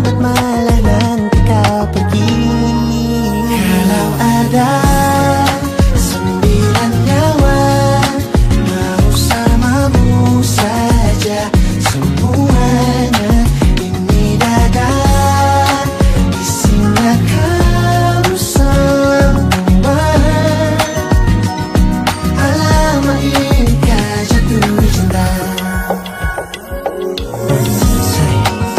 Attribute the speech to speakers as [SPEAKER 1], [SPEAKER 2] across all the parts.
[SPEAKER 1] Alamat malah nanti kau pergi. Kalau ada 9 nyawa mau samamu saja, semuanya ini dada isinya kau semua. Alamat ini kau jatuh cinta.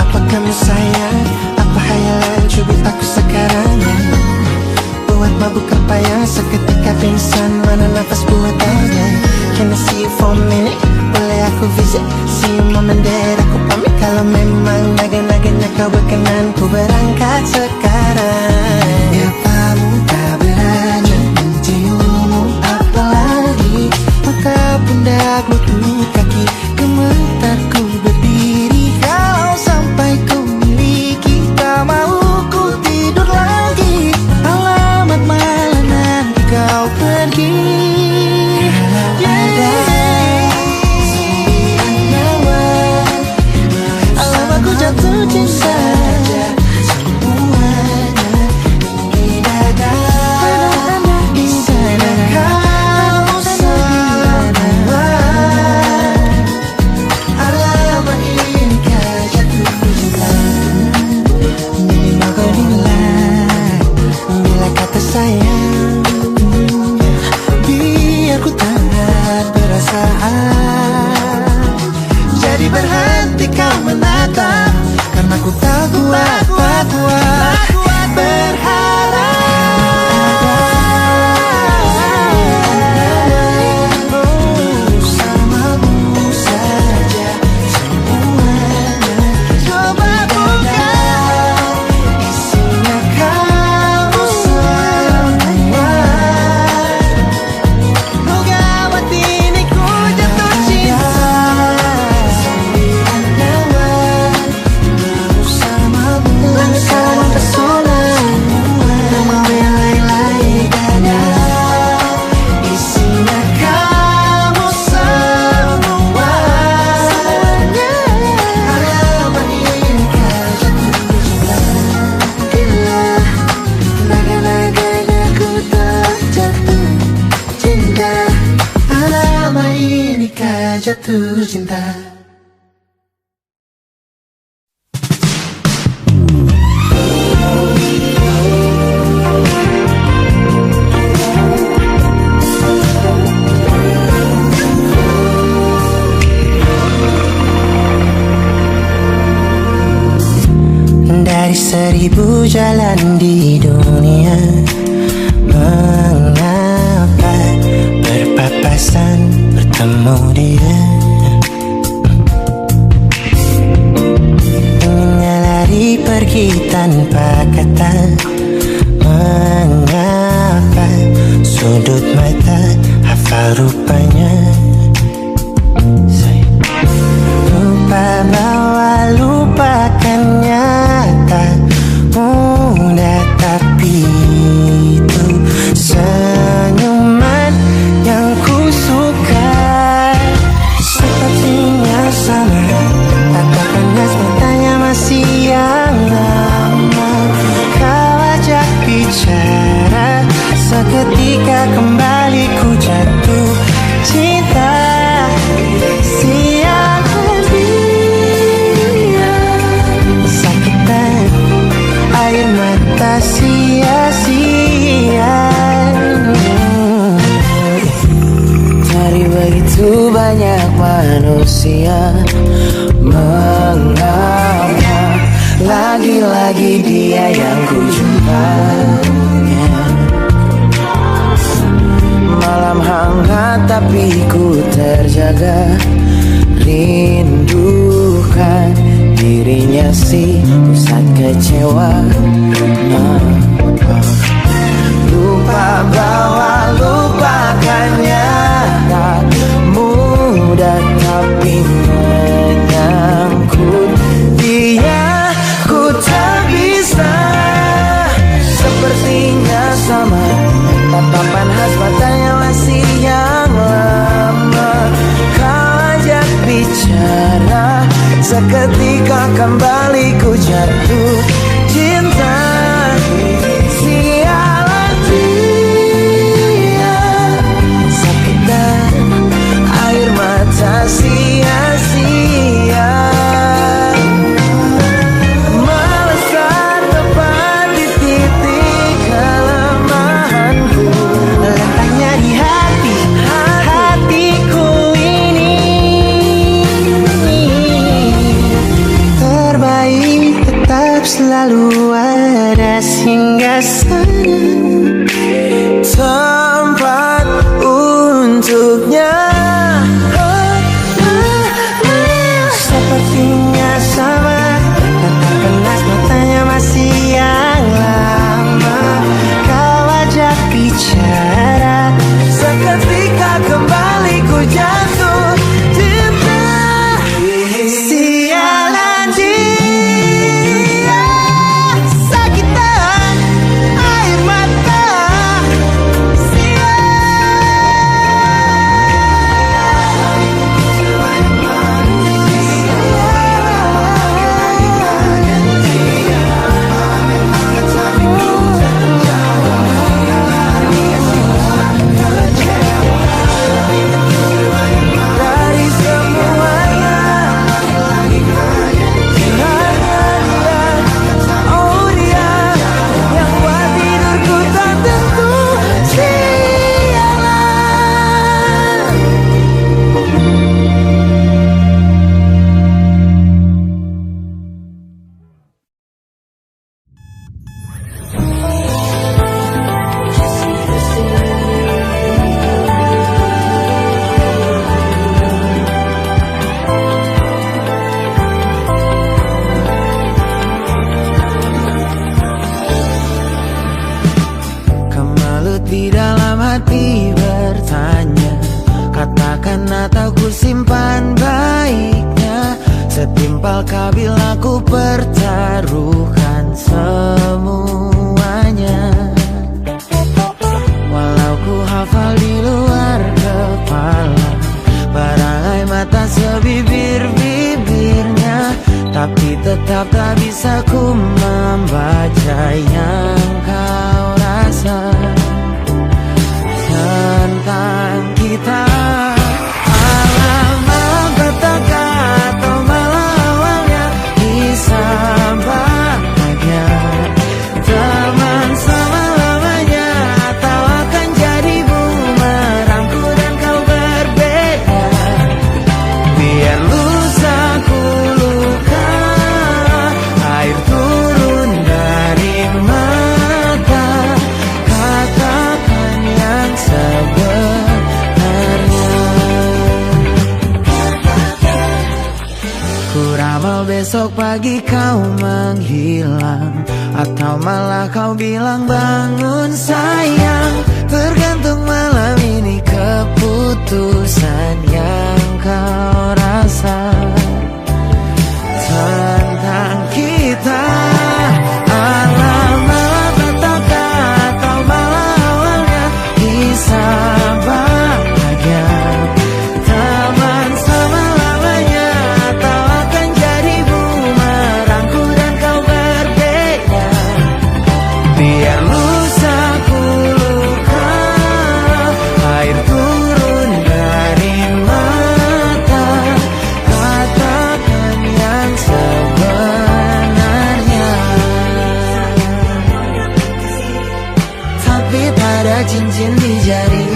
[SPEAKER 1] Apa kamu sayang? Apa hayalan cubit aku sekarang? Buat mabuk apa yang seketika pingsan, mana nafas buatannya? Can I see you for a minute? Boleh aku visit? See you moment there, aku pamit. Kalau memang naga-naganya kau berkenan, ku berangkat sekarang. Ya pramuka berani menciummu, apalagi mata pundak lutut kaki, gemetarku berdiri. Kalau sampai ku miliki, tak mau ku tidur lagi. Alamat malah nanti kau pergi. Alamatku jatuh cinta. Semuanya ini dada isinya kau semua. Alamat ini kau jatuh cinta. Minimal kau nilai bila kata sayang, biar ku tak perasaan. Jadi berhenti kau menatap, karena ku tak kuat berharap. Bersamamu saja semuanya. Coba buka, isinya kau semua. Oh gawat ini ku jatuh cinta. 9 nyawa mau samamu, sama pesona. Tak mau yang lain-lain dada isinya kamu semua. Alamat ini kau jatuh cinta. Bila naga-naganya ku tak jatuh cinta. Alamat ini kau jatuh cinta. Dari 1000 jalan di dunia, mengapa berpapasan bertemu dia? Ingin lari pergi tanpa kata, mengapa sudut mata hafal rupanya? Lupa bahwa lupakannya tak mudah, tapi itu senyuman yang ku suka. Sepertinya sama, tatapannya matanya masih yang lama. Kau ajak bicara, seketika kembali ku jatuh cinta. Sakitan air mata sia-sia.
[SPEAKER 2] Dari begitu banyak manusia, mengapa lagi-lagi dia yang ku jumpa? Malam hangat tapi ku terjaga, rindukan dirinya si pusat kecewa. Lupa bahwa lupakannya tak mudah, tapi menyangkut dia ku tak bisa. Sepertinya sama, tatapan khas matanya masih yang lama. Kau ajak bicara, seketika kembali ku jatuh cinta. Sialan dia, sakit dan air mata sia-sia. Melesat tepat di titik kelemahanku.
[SPEAKER 1] Letaknya di hatiku ini. Terbaik tetap selalu ada singgah sana,
[SPEAKER 2] tempat untuknya.
[SPEAKER 1] sepertinya sama, tetap panas matanya masih yang lama. Kau ajak bicara,
[SPEAKER 2] Seketika kembali ku jatuh cinta.
[SPEAKER 1] sialan dia, sakitan air mata sia.
[SPEAKER 2] Dari semuanya oh dia yang buat tidurku tak tentu. Sialan. Kemalut di dalam hati bertanya, katakan atau ku simpan baiknya. Setimpal bila ku pertaruhkan semuanya. Walau ku hafal di luar kepala barangai mata sebibir-bibirnya, tapi tetap tak bisa ku membaca yang kau rasa tentang kita. Malam-malam petaka atau malam awalnya kisah bahagia. Teman selama-lamanya atau akan jadi bumerangku dan kau berbeda. Biar lusa ku luka, air turun dari mata. Katakan yang sebenarnya. Ku ramal besok pagi kau menghilang, atau malah kau bilang bangun sayang. Tergantung malam ini keputusan yang kau rasa tentang kita. Malam-malam petaka atau malam awalnya kisah bahagia. Teman selama-lamanya atau akan jadi bumerangku dan kau berbeda. Biar lusa ku luka, air turun dari mata. Katakan yang sebenarnya. Tapi tak ada cincin di jari.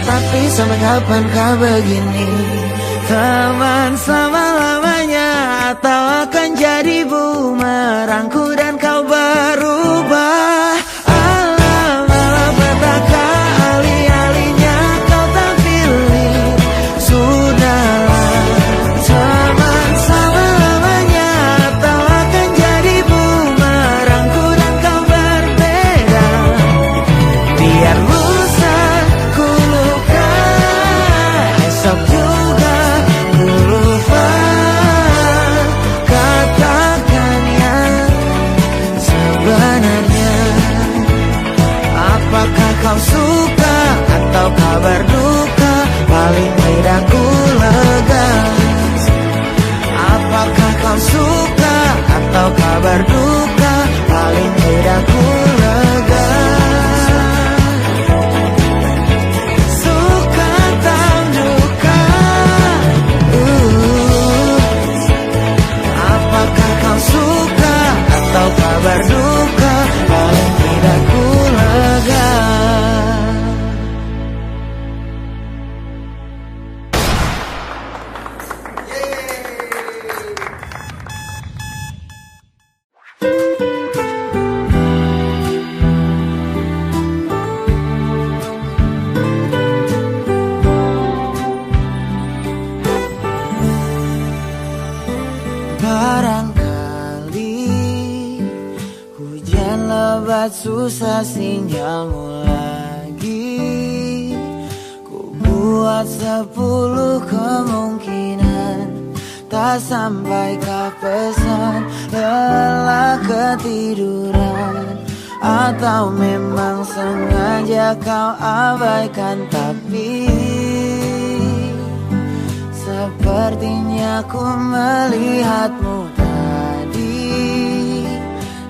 [SPEAKER 2] Tapi sampai kapan kau begini? Teman selama-lamanya atau akan jadi bumerangku dan kau berubah. Alam-alam petaka, alih-alihnya kau tak pilih. Sudahlah, teman selama-lamanya atau akan jadi bumerangku dan kau berbeda. Biar lusa ku luka, esok juga ku lupa. Katakan yang saat susah sinyalmu lagi. Ku buat 10 kemungkinan, tak sampaikah pesan, lelah ketiduran, atau memang sengaja kau abaikan. Tapi sepertinya ku melihatmu tadi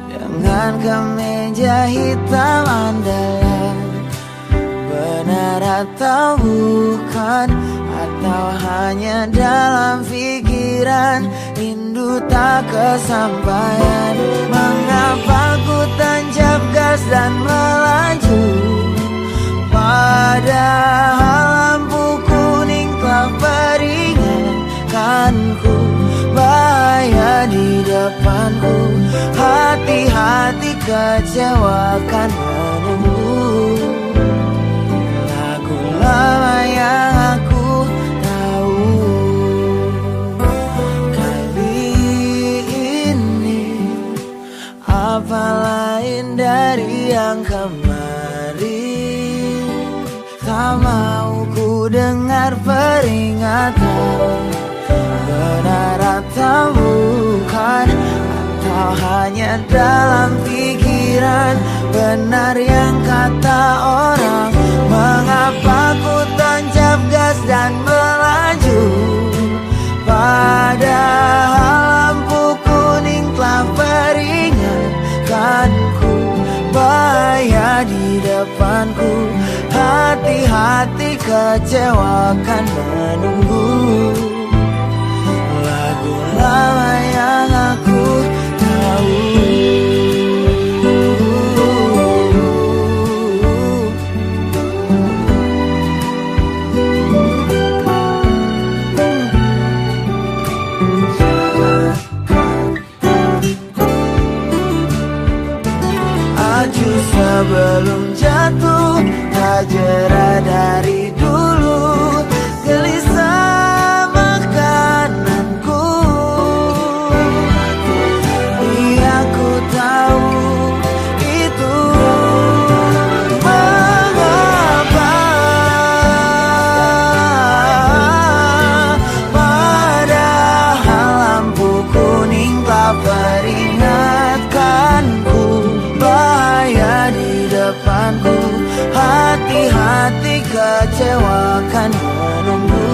[SPEAKER 2] dengan kemeja hitam andalan. Benar atau bukan, atau hanya dalam pikiran, rindu tak kesampaian. Mengapa ku tancap gas dan melaju, padahal lampu kuning telah peringatkanku. Bahaya di depanku, hati-hati kecewakan menunggu. Lagu lama yang aku tahu, kali ini apa lain dari yang kemarin. Tak mau ku dengar peringatan, benar atau bukan, atau hanya dalam pikiran. Benar yang kata orang, mengapa ku tancap gas dan melaju, padahal lampu kuning telah peringatkanku. Bahaya di depanku, hati-hati kecewakan menunggu. Lagu lama yang aku tahu. Maju sebelum jatuh, tak jera dari dulu. Gelisah makananku, iya ku tahu itu. Mengapa padahal lampu kuning telah peringatkanku. Bahaya di depanku, hati-hati kecewakan menunggu.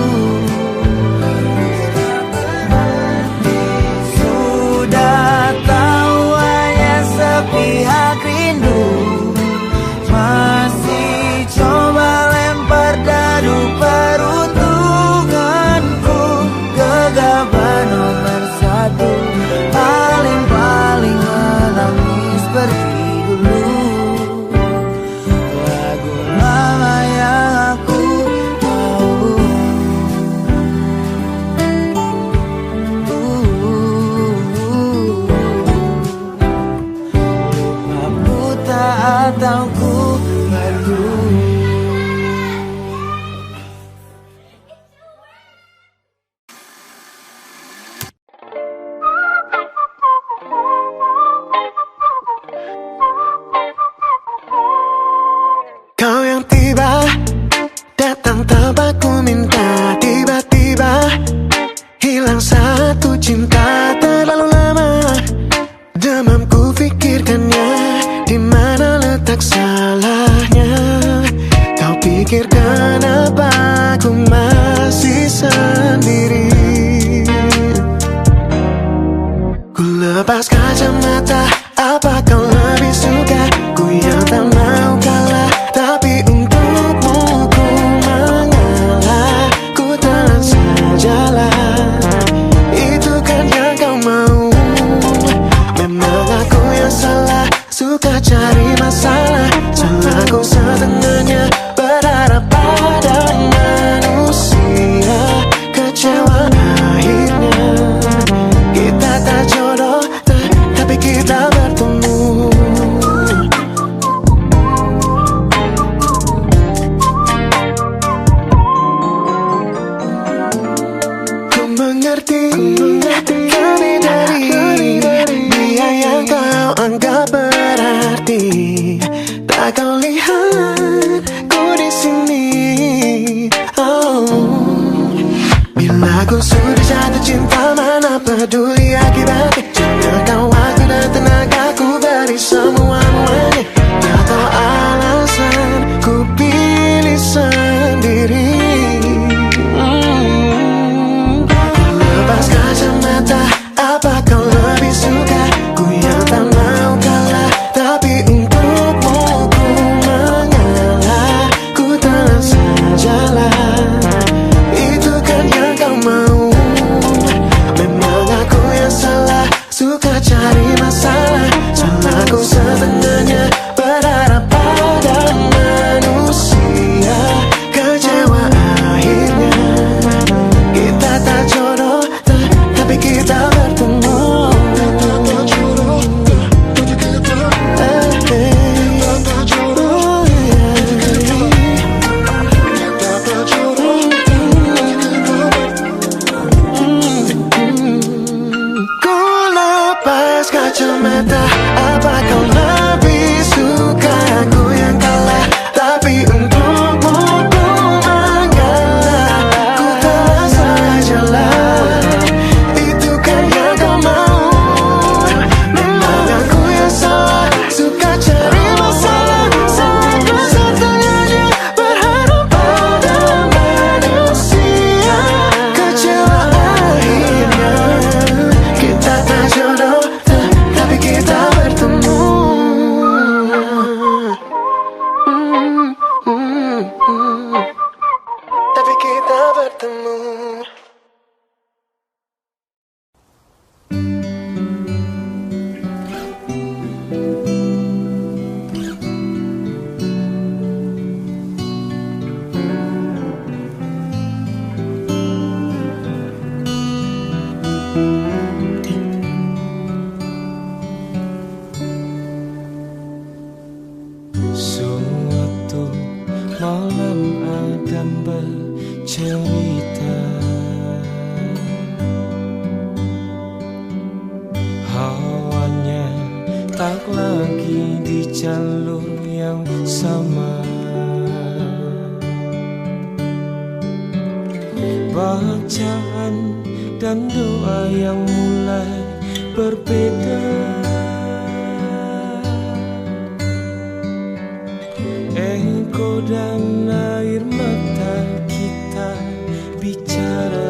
[SPEAKER 2] Sudah tahu hanya sepihak rindu, masih coba lempar dadu peruntunganku. Gegabah nomor 1, paling-paling menangis seperti dulu. Lagu lama yang aku tahu.
[SPEAKER 1] Aku sudah jatuh cinta, mana peduli akibatnya. Jika waktu dan tenaga ku beri semua-muanya. Ya tahu alasan ku pilih sendiri. Lepas kacamata, apa kau lebih suka? Ku yang tak mau kalah, tapi untukmu ku mengalah. Ku tenang sajalah, itu kan yang kau mau. Memang aku yang salah, suka cari masalah. Salahku setengahnya, berharap pada manusia. Kecewa akhirnya, kita tak jodoh, tapi kita bertemu. Ku lepas kacamata, apa kau lebih suka? Aku yang kalah, tapi untukmu ku mengalah. Ku telah sajalah, itu kan yang kau mau. Memang aku yang salah, suka cari masalah. Salahku setengahnya, berharap pada manusia. Kecewa akhirnya, kita tak jodoh, tapi kita bertemu. Tapi kita bertemu.
[SPEAKER 2] Suatu malam Adam bercerita, hawanya tak lagi di jalur yang sama. Bacaan dan doa yang mulai berbeda. Engkau dan air mata kita bicara.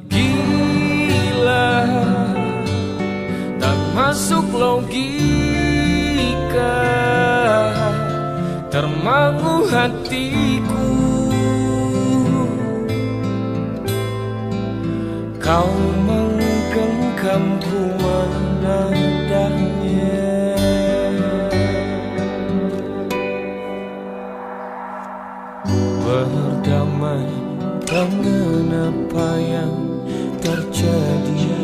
[SPEAKER 2] Gila, tak masuk logika, termangu hatiku. Kau menggenggamku menadahnya. Berdamai dengan apa yang terjadi.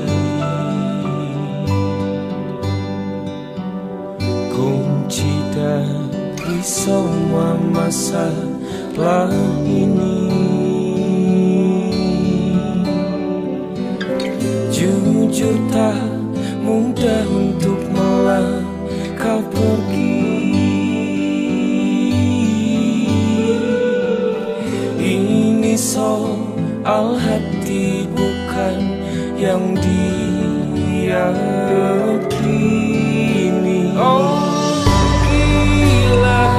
[SPEAKER 2] Kunci dari semua masalah ini, jujur tak mudah untuk melangkah pergi. Ini soal hati, bukan yang diyakini. Oh gila,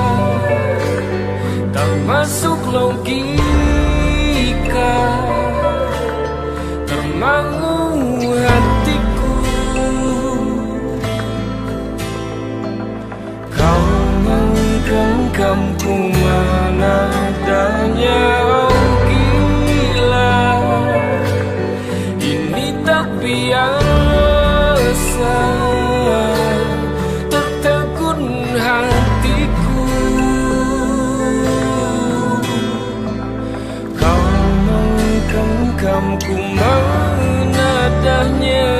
[SPEAKER 2] tak masuk logika, termangu hatiku. Kau menggenggamku menadahnya. Oh gila, ini tak biasa, tertegun hatiku. Kau menggenggamku menadahnya.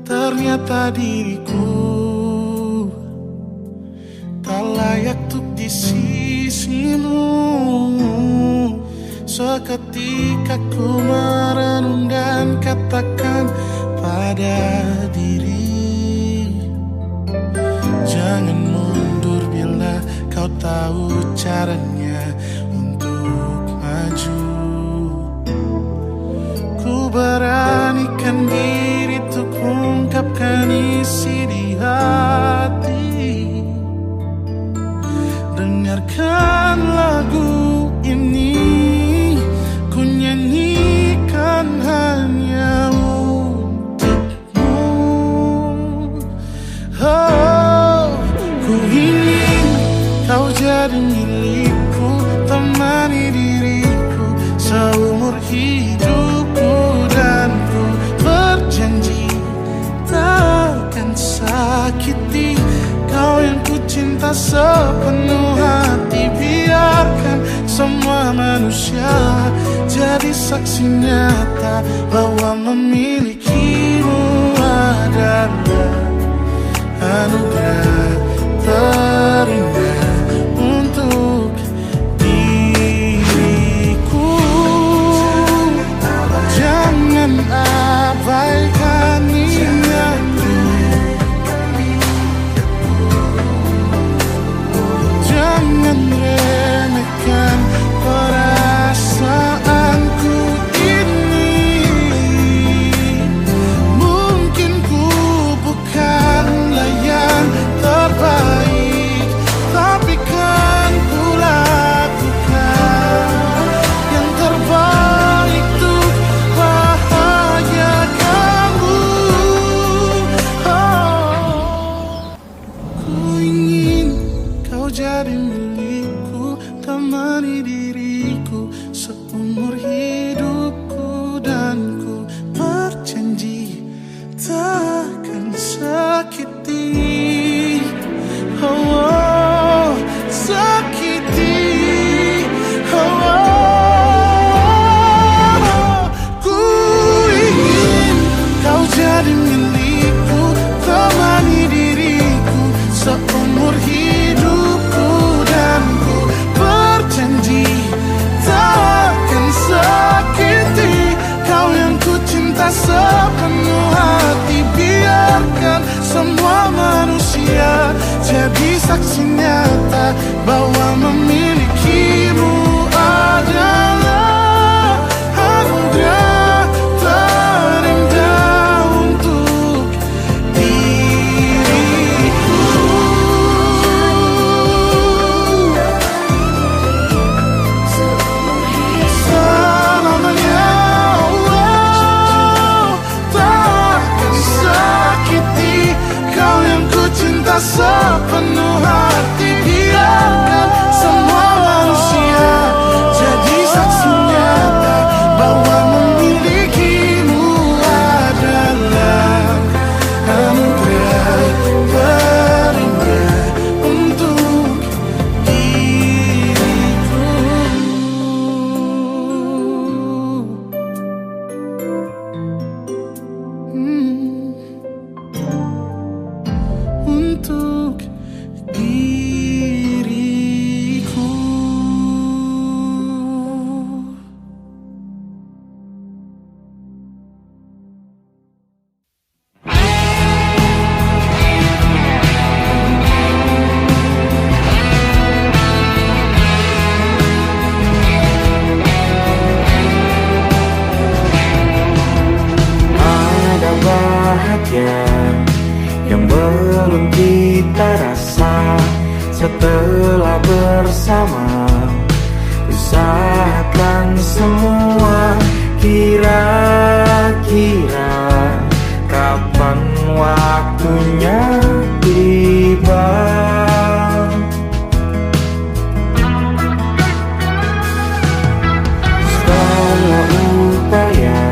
[SPEAKER 3] Ternyata diriku tak layak untuk di sisimu. Seketika ku merenung dan katakan pada diri, jangan mundur bila kau tahu caranya untuk maju. Ku beranikan diri untuk ungkapkan isi di hati. Dengarkan lagu ini, ku nyanyikan hanya untukmu. Oh, ku ingin kau jadi milikku, temani diriku seumur hidupku. Dan ku berjanji takkan sakiti kau yang ku cinta sepenuh hati. Biarkan semua manusia jadi saksi nyata bahwa memilikimu adalah anugerah terindah untuk diriku. Jangan abaikan niatku, jangan remehkan perasaanku ini. Mungkin ku bukanlah yang terbaik, tapi kan ku lakukan yang terbaik untuk bahagiakanmu. Oh, ku ingin kau jadi milikku, temani diriku seumur hidupku. Dan ku berjanji takkan sakiti, oh, sakiti, oh. Ku ingin kau jadi milikku, temani diriku seumur hidupku. Dan ku berjanji takkan sakiti kau yang ku cinta sepenuh hati. Biarkan semua manusia jadi saksi nyata bahwa memilikimu adalah anugerah terindah untuk diriku. Selamanya Allah takkan sakiti kau yang ku cinta sepenuh hati. Biarkan semua manusia jadi saksi nyata bahwa memilikimu adalah anugerah terindah untuk diriku. Untuk diriku.
[SPEAKER 2] Ada bahagia yang belum kita rasa setelah bersama. Usahakan semua, kira-kira kapan waktunya tiba. Setelah upaya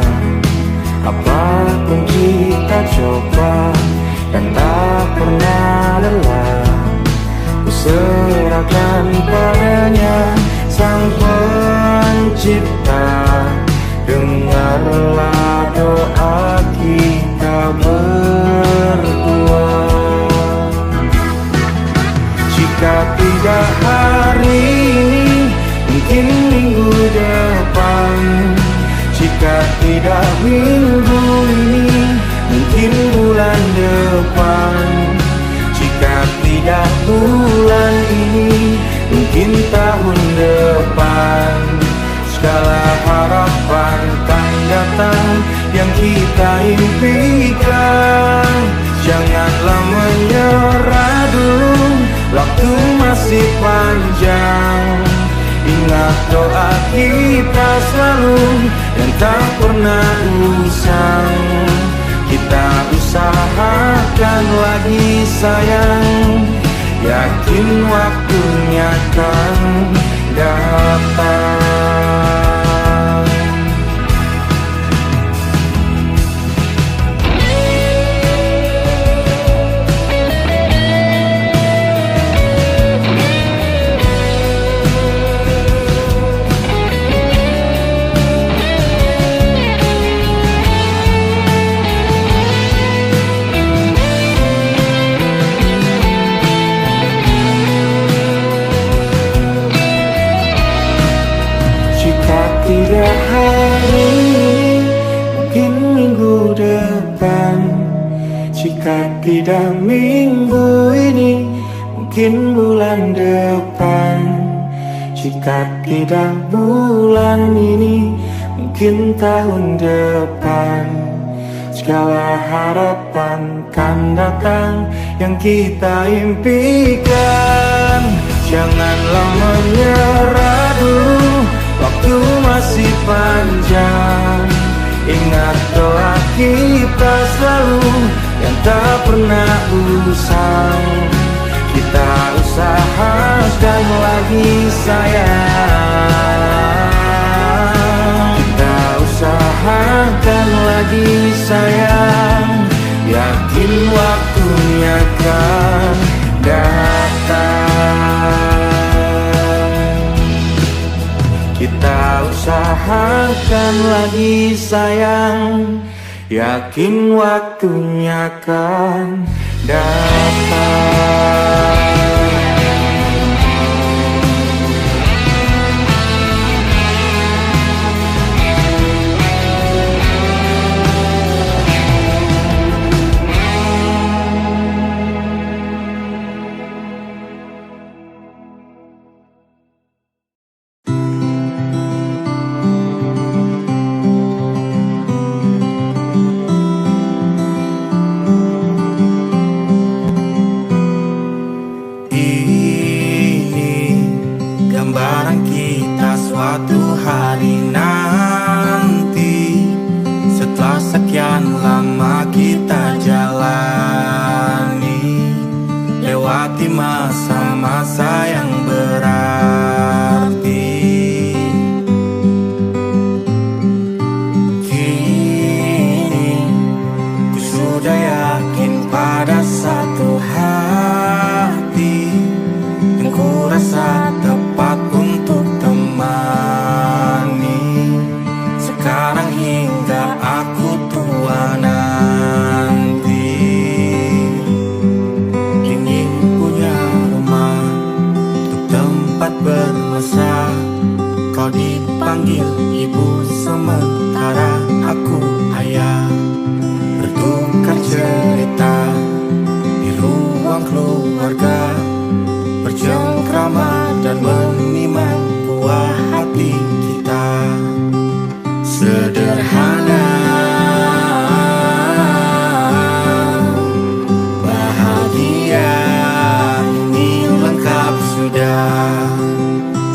[SPEAKER 2] apapun kita coba dan tak pernah lelah, ku serahkan padanya Sang Pencipta. Dengarlah doa kita bulan depan. Jika tidak bulan ini, mungkin tahun depan. Segala harapan kan datang yang kita impikan. Janganlah menyerah dulu, waktu masih panjang. Ingat doa kita selalu yang tak pernah usang. Kita usahakan lagi sayang, yakin waktunya kan datang. Tidak hari ini, mungkin minggu depan. Jika tidak minggu ini, mungkin bulan depan. Jika tidak bulan ini, mungkin tahun depan. Segala harapan kan datang yang kita impikan. Janganlah menyerah dulu, waktu masih panjang. Ingat doa kita selalu yang tak pernah usang. Kita usahakan lagi sayang. Kita usahakan lagi sayang, yakin waktunya kan datang. Kita usahakan lagi sayang, yakin waktunya kan datang. Masa-masa yang berarti. Kini ku sudah yakin pada satu hati yang ku rasa tepat untuk temani. Sekarang hingga aku tua nanti, ingin punya tempat bermesra. Kau dipanggil ibu sementara aku ayah. Bertukar cerita di ruang keluarga, bercengkrama dan menimang buah hati kita. Sederhana, bahagia, ini lengkap sudah.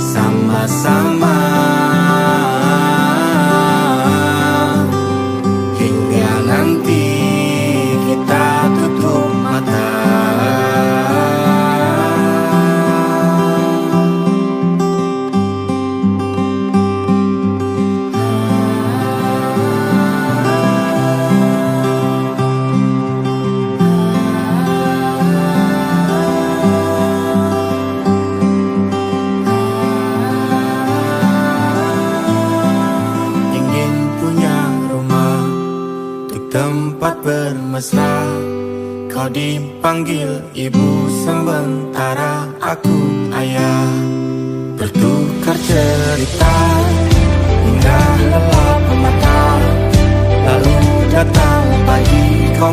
[SPEAKER 2] Sama-sama hingga nanti kita tutup mata. Tempat bermesra, kau dipanggil ibu sementara aku ayah. Bertukar cerita hingga lelap mata, lalu datang pagi kau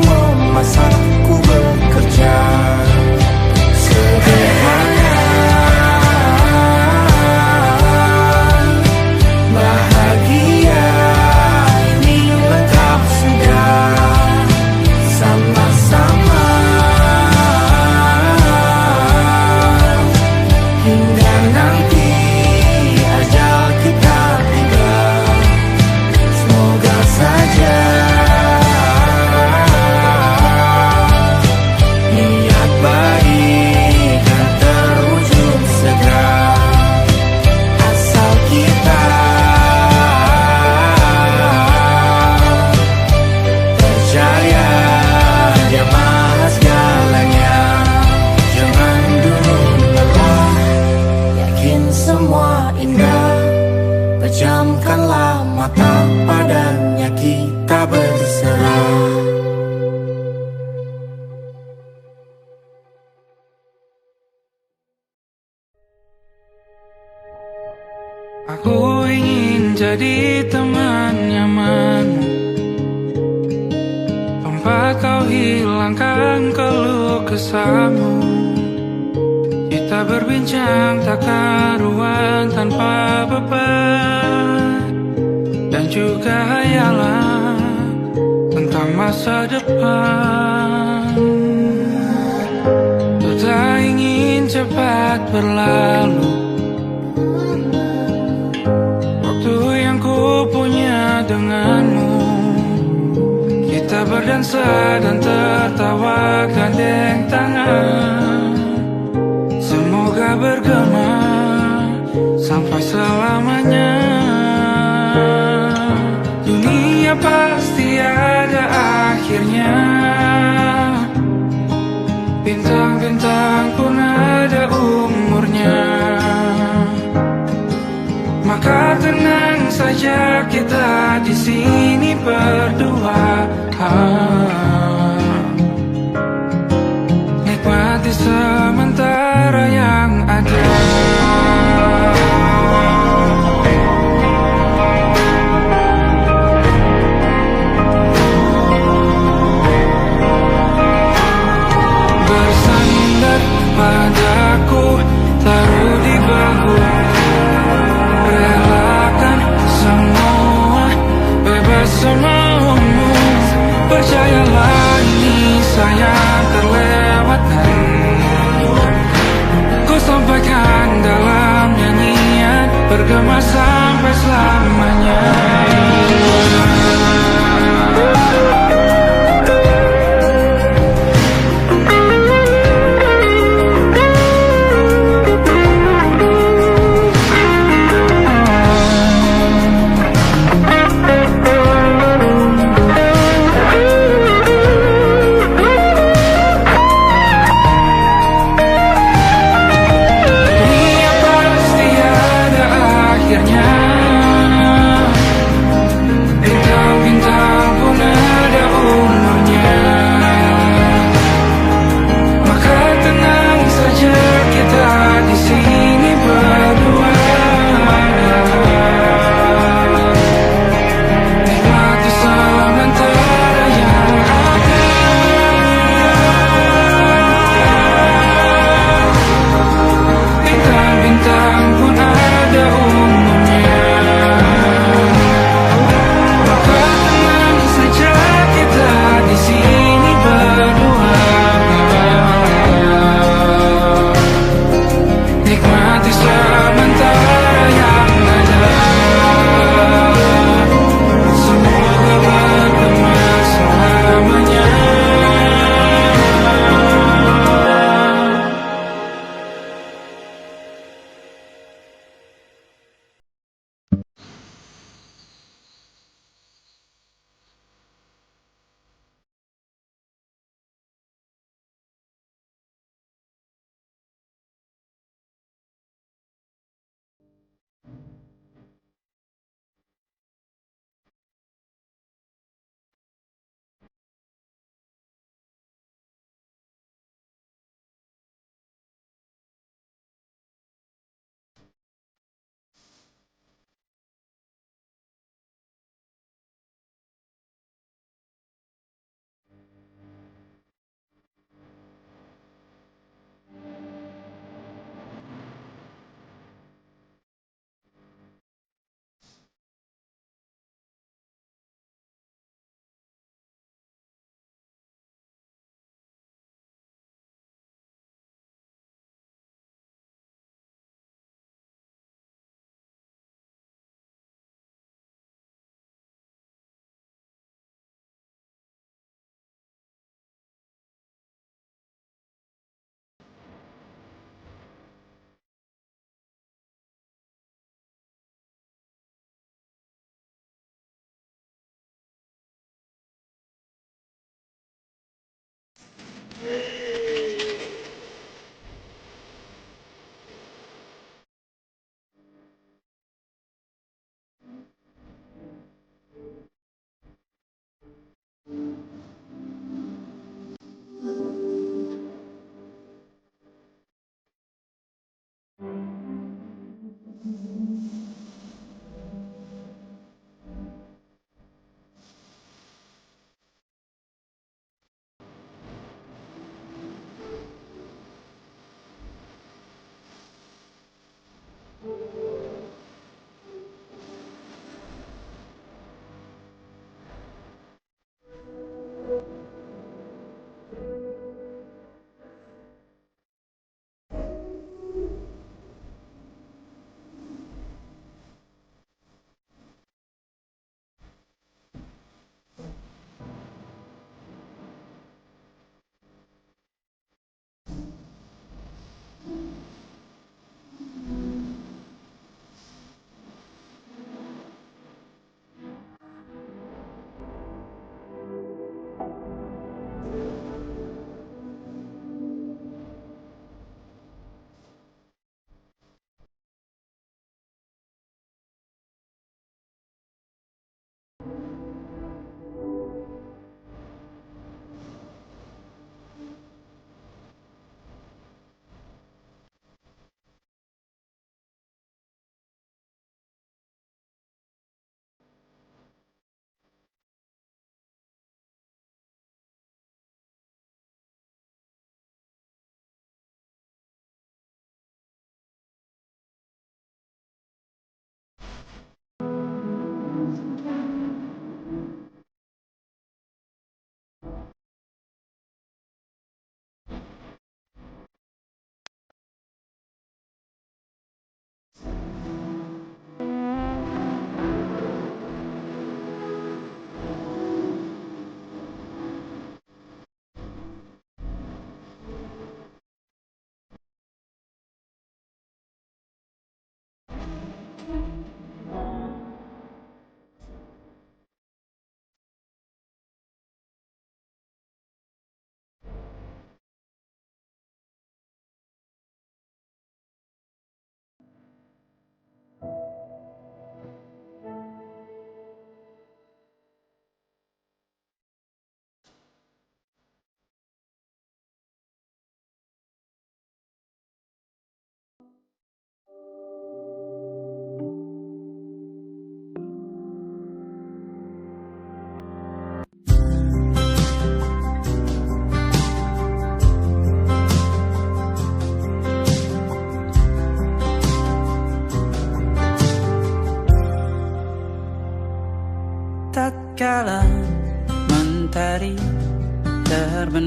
[SPEAKER 4] jadi teman nyaman, tempat kau hilangkan keluh kesahmu. Kita berbincang tak karuan tanpa beban, dan juga hayalan tentang masa depan. Ku tak ingin cepat berlalu waktu yang ku punya denganmu. Kita berdansa dan tertawa gandeng tangan, semoga bergema sampai selamanya. Dunia pasti ada akhirnya, bintang-bintang pun ada umurnya. Maka tenang saja kita di sini berdua, nikmati sementara yang ada. Bersandar padaku, taruh di bahu, relakan semua, bebas semaumu.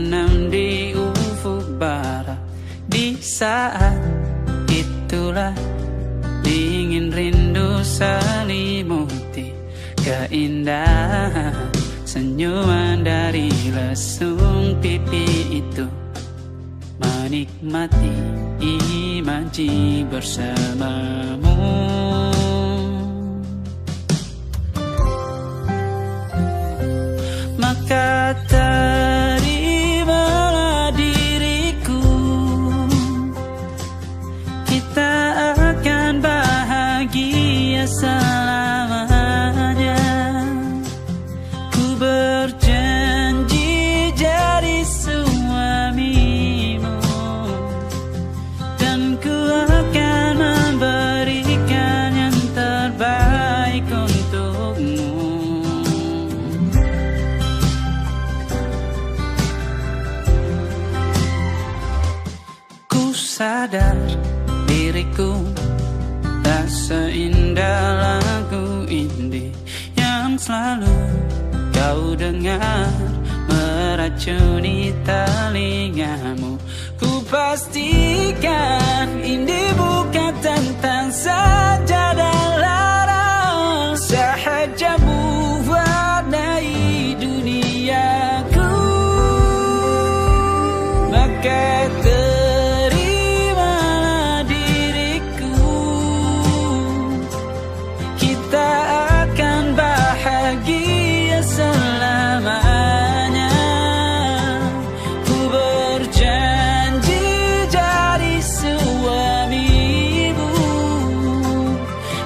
[SPEAKER 2] terbenam di ufuk barat. Di saat itulah dingin rindu selimuti keindahan senyuman dari lesung pipi itu. Menikmati imaji bersamamu. Maka terimalah diriku, kita akan bahagia selamanya. Ku berjanji jadi suamimu, dan ku akan memberikan yang terbaik untukmu. Ku sadar diriku tak seindah lagu indie yang selalu kau dengar meracuni telingamu. Ku pastikan indie bukan tentang sajadah larang, sahaja mewarnai duniaku. Maka terimalah diriku, kita akan bahagia selamanya. Ku berjanji jadi suamimu,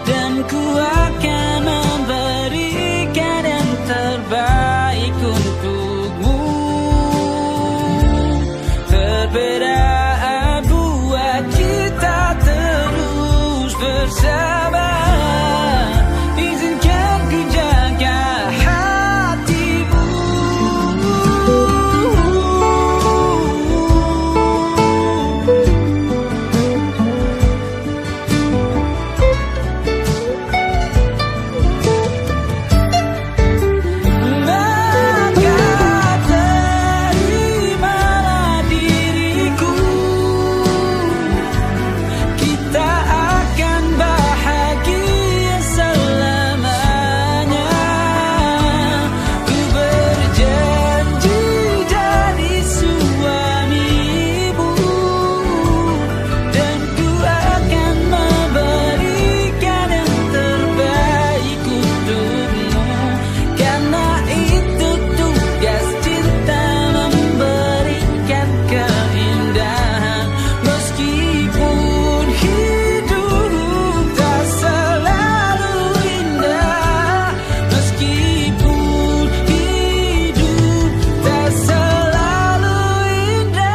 [SPEAKER 2] dan ku akan memberikan yang terbaik untukmu. Perbedaan buat kita terus bersama. Izinkan ku jaga hatimu. Maka terimalah diriku, kita akan bahagia selamanya. Ku berjanji jadi suamimu, dan ku akan memberikan yang terbaik untukmu. Karena itu tugas cinta, memberikan keindahan. Meskipun hidup tak selalu indah, meskipun hidup tak selalu indah.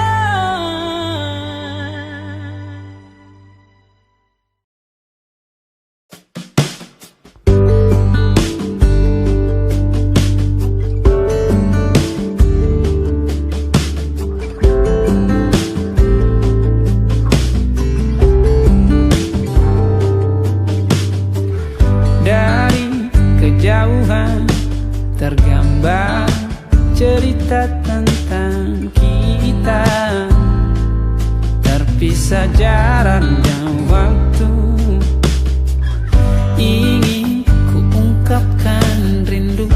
[SPEAKER 2] Dari kejauhan tergambar cerita tentang kita, terpisah jarak dan waktu. Ingin ku ungkapkan rindu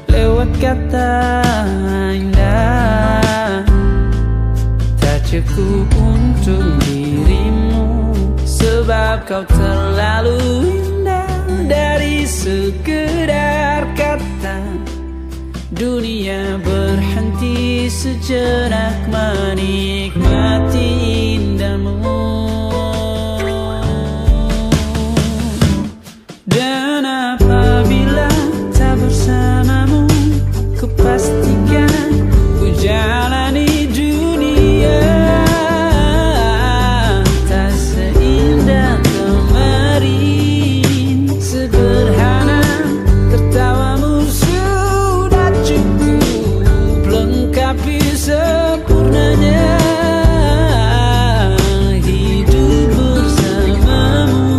[SPEAKER 2] lewat kata indah, tak cukup untuk dirimu, sebab kau terlalu indah. Dari sekedar kata, dunia berhenti sejenak menikmati indahmu. Dan apabila tak bersamamu, ku pastikan ku jalani dunia tak seindah kemarin. Sederhana tertawamu sudah cukup lengkapi sempurnanya hidup bersamamu.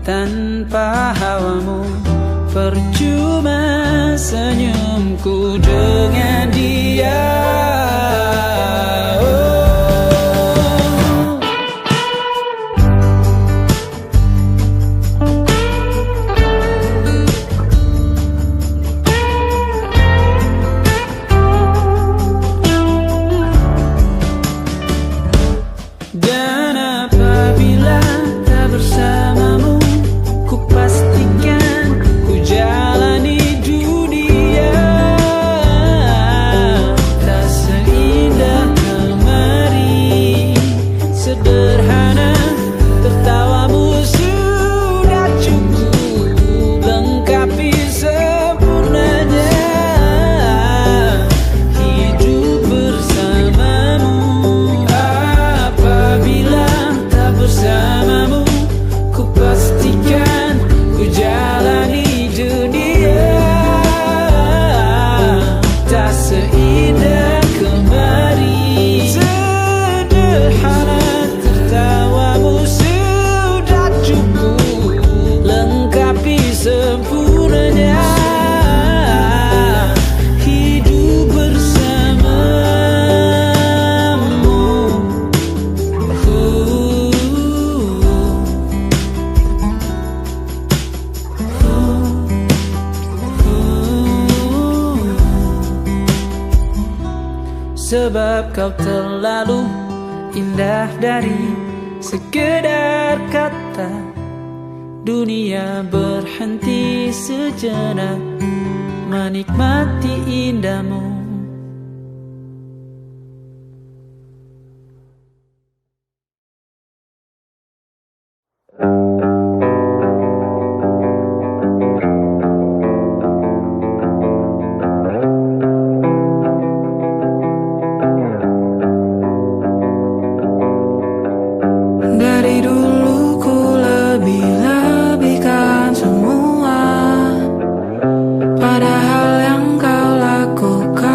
[SPEAKER 2] tanpa hawamu. Percuma senyumku dengan dia. Dan apabila tak bersamamu, ku pastikan ku jalani dunia tak seindah kemarin. Sederhana, tertawamu sudah cukup lengkapi sempurnanya hidup bersamamu. Apabila tak bersamamu, ku pastikan ku jalani dunia tak seindah kemarin. Sederhana, tertawamu sudah cukup lengkapi sempurnanya hidup bersamamu. Sebab kau terlalu indah dari sekedar kata. Dunia berhenti sejenak menikmati indahmu.
[SPEAKER 4] Dari dulu ku lebih-lebihkan semua, padahal yang kau lakukan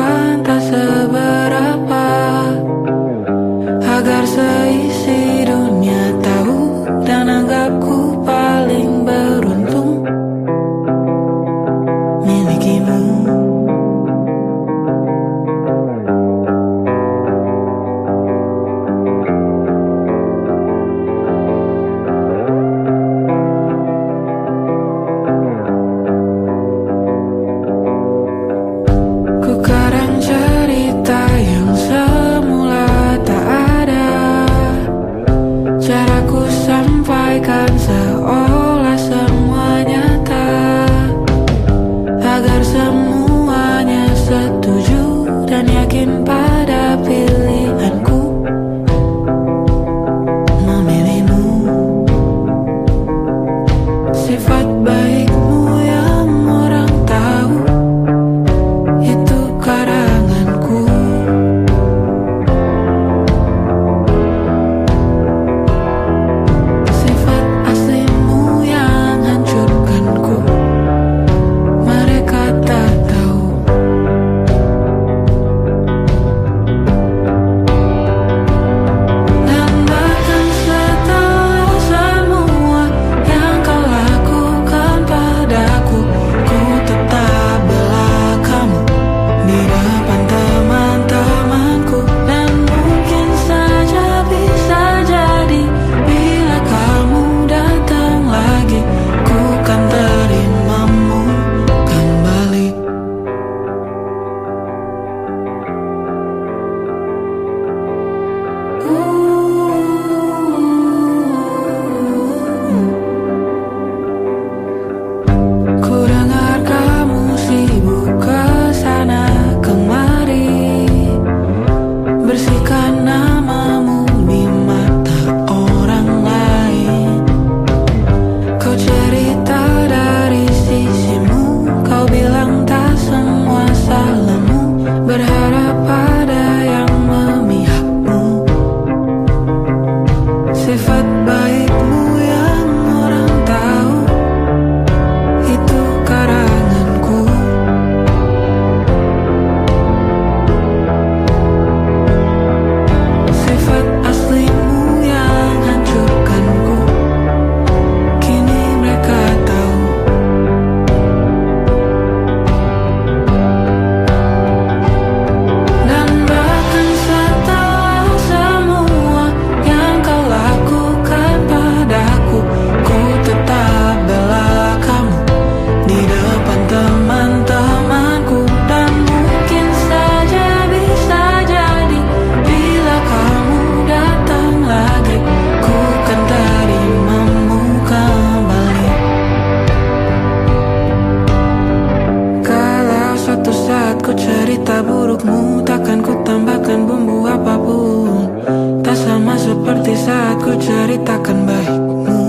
[SPEAKER 4] seperti saat ku ceritakan baikmu.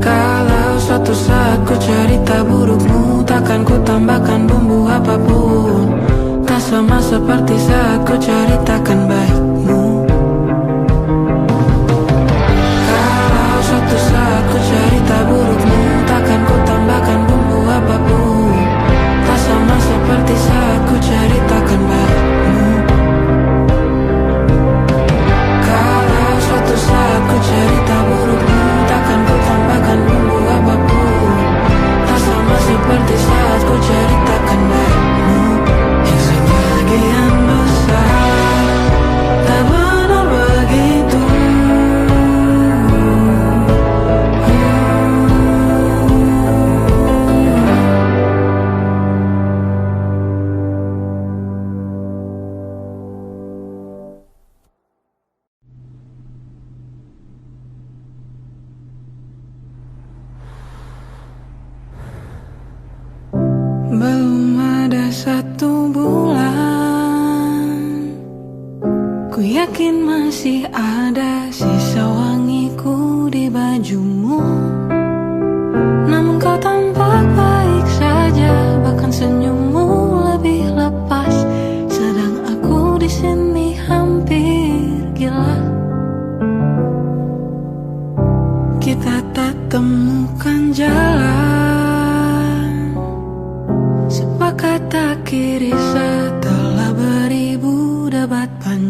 [SPEAKER 4] Kalau suatu saat ku cerita burukmu, takkan ku tambahkan bumbu apapun. Tak sama seperti saat ku ceritakan baikmu. Kalau suatu saat ku cerita burukmu, takkan ku tambahkan bumbu apapun. Tak sama seperti saat ku ceritakan baikmu. Kalau suatu saat ku cerita burukmu, takkan ku tambahkan bumbu apapun. Tak sama seperti saat ku ceritakan baikmu. Yang sebagian besar tak benar begitu. Belum ada 1 bulan, ku yakin masih ada sisa wangiku di bajumu. Namun kau tampak baik saja, bahkan senyummu lebih lepas. Sedang aku di sini hampir gila. Kita tak temukan jalan, sepakat akhiri setelah beribu debat panjang.